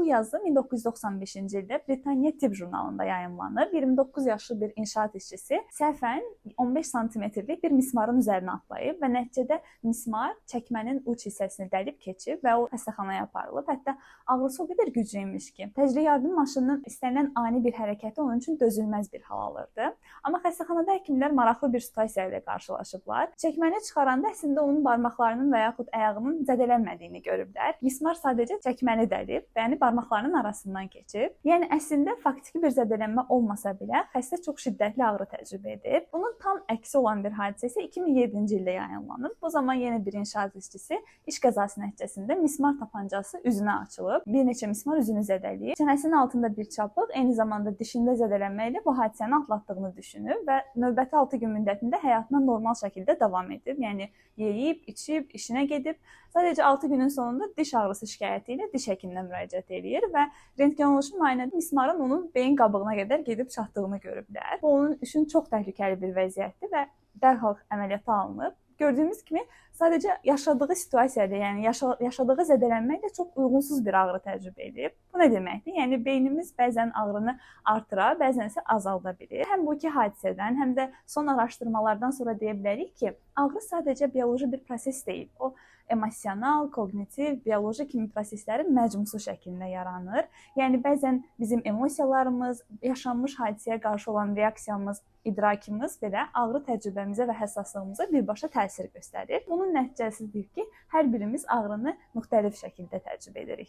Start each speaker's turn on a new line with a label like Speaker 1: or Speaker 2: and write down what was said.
Speaker 1: bu yazı 1995-ci ildə Britaniya Tibb jurnalında yayımlanıb. 29 yaşlı bir inşaat işçisi səhvən 15 santimetrlik bir mismarın üzərinə atlayıb və nəticədə mismar çəkmənin uc hissəsini dəlib keçib və o xəstəxanaya aparılıb. Hətta ağrısı o qədər güclü imiş ki, təcili yardım maşınının istənilən ani bir hərəkəti onun üçün dözülməz bir hal alırdı. Amma xəstəxanada həkimlər maraqlı bir situasiya ilə qarşılaşıblar. Çəkməni çıxaranda əslində onun barmaqlarının və yaxud ayağının zədələnmədiyini görüblər. Mismar sadəcə çəkməni dəlib, yəni barmaqlarının arasından keçib. Yəni əslində faktiki bir zədələnmə olmasa belə, xəstə çox şiddətli ağrı təcrübə edib. Bunun tam əksi olan bir hadisə isə 2007-ci ildə yayımlanıb. Bu zaman yenə bir inşaat işçisi iş qəzası nəticəsində mismar tapancası üzünə açılıb. Bir neçə mismar üzünü zədələyib. Çənəsinin altında bir çapıq, eyni zamanda dişində zədələnmə ilə bu hadisəni atlatdığını düşünüb və növbəti 6 gün müddətində həyatına normal şəkildə davam edib. Yəni yeyib, içib, işinə gedib. Sadəcə 6 günün sonunda diş ağrısı şikayəti ilə diş həkiminə müraciət edir və rentgenoloji müayinədə mismarın onun beyin qabığına qədər gedib çatdığını görüblər. Bu onun üçün çox təhlükəli bir vəziyyətdir və dərhal əməliyyata alınıb. Gördüyümüz kimi sadəcə yaşadığı situasiyada, yəni yaşadığı zədələnməklə çox uyğunsuz bir ağrı təcrübə edib. Bu nə deməkdir? Yəni beynimiz bəzən ağrını artıra, bəzən isə azalda bilir. Həm bu iki hadisədən, həm də son araşdırmalardan sonra deyə bilərik ki, ağrı sadəcə bioloji bir proses deyil. O emosional, kognitiv, bioloji kimi proseslərin məcmusu şəklində yaranır. Yəni bəzən bizim emosiyalarımız, yaşanmış hadisəyə qarşı olan reaksiyamız, idrakımız belə ağrı təcrübəmizə və həssaslığımıza birbaşa təsir göstərir. Bunun nəticəsidir ki, hər birimiz ağrını müxtəlif şəkildə təcrübə edirik.